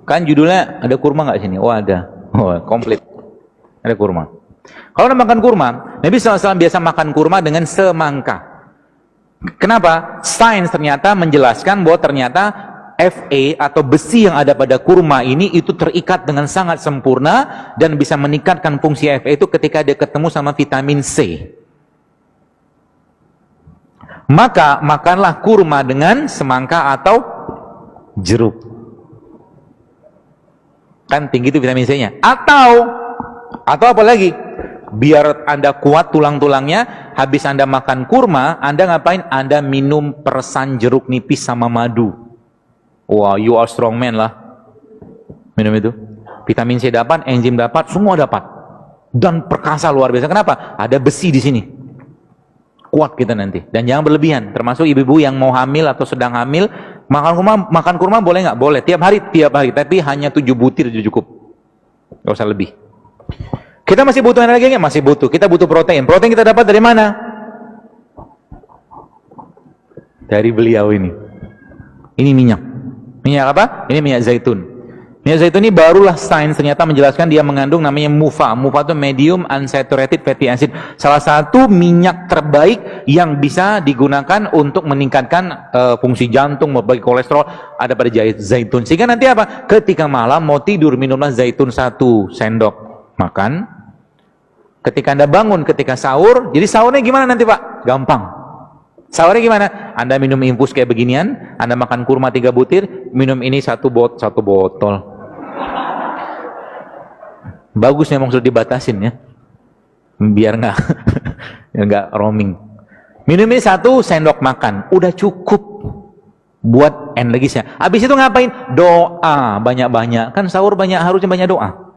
Kan judulnya ada kurma nggak sini? Oh ada. Oh komplit. Ada kurma. Kalau makan kurma, Nabi SAW biasa makan kurma dengan semangka. Kenapa? Sains ternyata menjelaskan bahwa ternyata Fa atau besi yang ada pada kurma ini itu terikat dengan sangat sempurna dan bisa meningkatkan fungsi Fa itu ketika dia ketemu sama vitamin C. Maka makanlah kurma dengan semangka atau jeruk. Kan tinggi itu vitamin C-nya. Atau apa lagi? Biar Anda kuat tulang-tulangnya, habis Anda makan kurma, Anda ngapain? Anda minum peresan jeruk nipis sama madu. Wah, you are strong man lah. Minum itu. Vitamin C dapat, enzim dapat, semua dapat. Dan perkasa luar biasa. Kenapa? Ada besi di sini. Kuat kita nanti. Dan jangan berlebihan. Termasuk ibu-ibu yang mau hamil atau sedang hamil, makan kurma boleh nggak? Boleh. Tiap hari. Tapi hanya 7 butir itu cukup. Nggak usah lebih. Kita masih butuh energi nggak? Masih butuh. Kita butuh protein. Protein kita dapat dari mana? Dari beliau ini. Ini minyak. Minyak apa? Ini minyak zaitun. Minyak zaitun ini barulah sains ternyata menjelaskan dia mengandung namanya MUFA. MUFA itu medium unsaturated fatty acid. Salah satu minyak terbaik yang bisa digunakan untuk meningkatkan fungsi jantung, membagi kolesterol ada pada zaitun. Sehingga nanti apa? Ketika malam mau tidur minumlah zaitun 1 sendok makan. Ketika Anda bangun, ketika sahur, jadi sahurnya gimana nanti Pak? Gampang. Sahurnya gimana? Anda minum infus kayak beginian, Anda makan kurma 3 butir, minum ini satu botol. Bagus memang sudah dibatasin ya, biar nggak roaming. Minum ini 1 sendok makan, udah cukup buat energisnya. Habis itu ngapain? Doa banyak-banyak. Kan sahur harusnya banyak doa.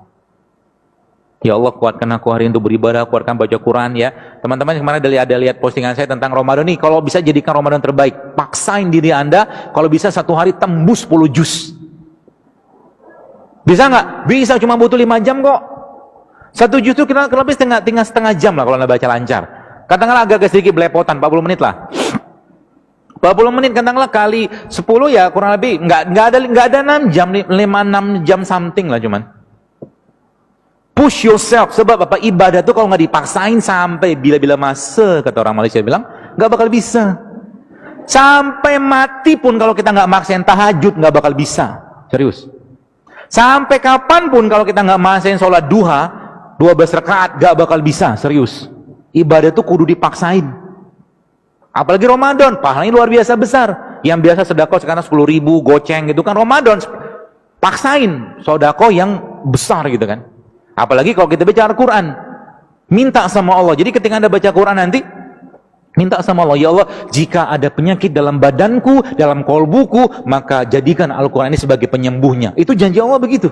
Ya Allah, kuatkan aku hari untuk beribadah, kuatkan baca Quran ya. Teman-teman kemarin ada lihat postingan saya tentang Ramadan nih. Kalau bisa jadikan Ramadan terbaik, paksain diri Anda. Kalau bisa 1 hari tembus 10 juz. Bisa nggak? Bisa, cuma butuh 5 jam kok. 1 juz itu kira lebih setengah jam lah kalau Anda baca lancar. Katakanlah agak sedikit belepotan, 40 menit lah. 40 menit katakanlah kali 10 ya kurang lebih nggak ada 6 jam, 5-6 jam something lah cuman. Push yourself, sebab apa? Ibadah itu kalau nggak dipaksain sampai bila-bila masa, kata orang Malaysia bilang, nggak bakal bisa. Sampai mati pun kalau kita nggak maksain tahajud, nggak bakal bisa. Serius. Sampai kapanpun kalau kita nggak maksain sholat duha, 12 rakaat, nggak bakal bisa. Serius. Ibadah itu kudu dipaksain. Apalagi Ramadan, pahalanya luar biasa besar. Yang biasa sedekah sekarang 10.000, goceng gitu kan. Ramadan, paksain sedekah yang besar gitu kan. Apalagi kalau kita bicara Quran, minta sama Allah. Jadi ketika Anda baca Quran nanti, minta sama Allah, ya Allah, jika ada penyakit dalam badanku, dalam kolbuku, maka jadikan Al-Quran ini sebagai penyembuhnya. Itu janji Allah begitu.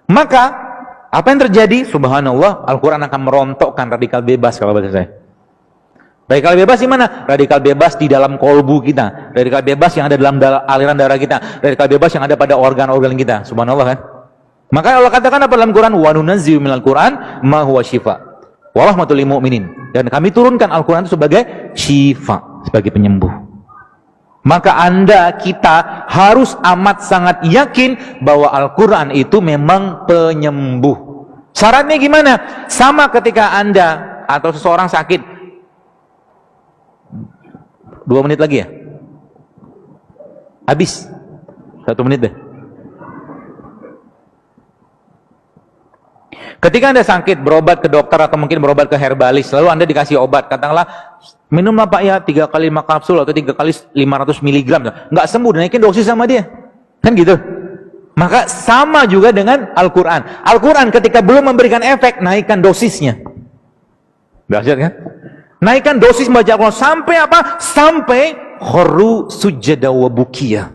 Maka apa yang terjadi? Subhanallah, Al-Quran akan merontokkan radikal bebas kalau bahasa saya. Radikal bebas di mana? Radikal bebas di dalam kolbu kita. Radikal bebas yang ada dalam aliran darah kita. Radikal bebas yang ada pada organ-organ kita. Subhanallah kan? Maka Allah katakan apa dalam Quran? Wa nunazzilu minal Quran ma huwa syifa wa rahmatul lil mu'minin. Dan kami turunkan Al-Quran itu sebagai syifa, sebagai penyembuh. Maka kita harus amat sangat yakin bahwa Al-Quran itu memang penyembuh. Syaratnya gimana? Sama ketika Anda atau seseorang sakit. 2 menit lagi ya? Habis. 1 menit deh. Ketika Anda sakit, berobat ke dokter atau mungkin berobat ke herbalis, lalu Anda dikasih obat, katakanlah, minumlah Pak ya 3 kali 5 kapsul atau 3 kali 500 miligram, nggak sembuh, naikin dosis sama dia, kan gitu. Maka sama juga dengan Al-Quran. Al-Quran ketika belum memberikan efek, naikkan dosisnya. Dahsyat kan? Naikkan dosis baca Al-Quran sampai apa? Sampai kharu sujada wa bukiya.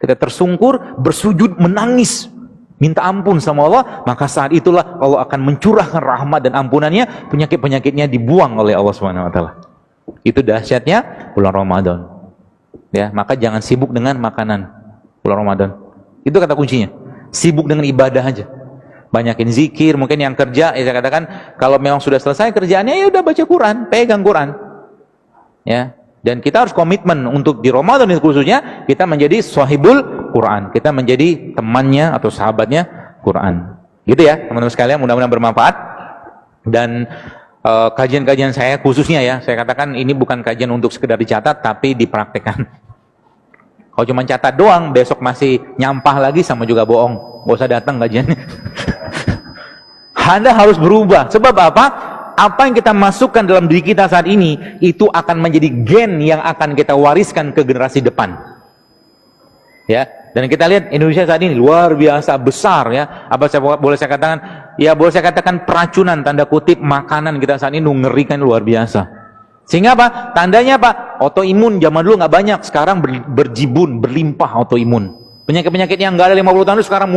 Kita tersungkur, bersujud, menangis, minta ampun sama Allah, maka saat itulah Allah akan mencurahkan rahmat dan ampunannya, penyakit-penyakitnya dibuang oleh Allah SWT. Itu dahsyatnya bulan Ramadan. Ya, maka jangan sibuk dengan makanan bulan Ramadan. Itu kata kuncinya. Sibuk dengan ibadah aja. Banyakin zikir, mungkin yang kerja, ya saya katakan kalau memang sudah selesai kerjaannya ya udah baca Quran, pegang Quran. Ya. Dan kita harus komitmen untuk di Ramadan itu khususnya kita menjadi sahibul Quran. Kita menjadi temannya atau sahabatnya Quran. Gitu ya, teman-teman sekalian, mudah-mudahan bermanfaat. Dan kajian-kajian saya khususnya ya, saya katakan ini bukan kajian untuk sekedar dicatat, tapi dipraktekkan. Kalau cuma catat doang, besok masih nyampah lagi, sama juga bohong. Gak usah datang kajiannya. Anda harus berubah. Sebab apa? Apa yang kita masukkan dalam diri kita saat ini, itu akan menjadi gen yang akan kita wariskan ke generasi depan. Ya, dan kita lihat Indonesia saat ini luar biasa besar ya. Apa boleh saya katakan? Ya boleh saya katakan peracunan tanda kutip makanan kita saat ini mengerikan luar biasa. Sehingga apa? Tandanya apa? Autoimun zaman dulu nggak banyak, sekarang berjibun, berlimpah autoimun. Penyakit-penyakit yang nggak ada 50 tahun itu sekarang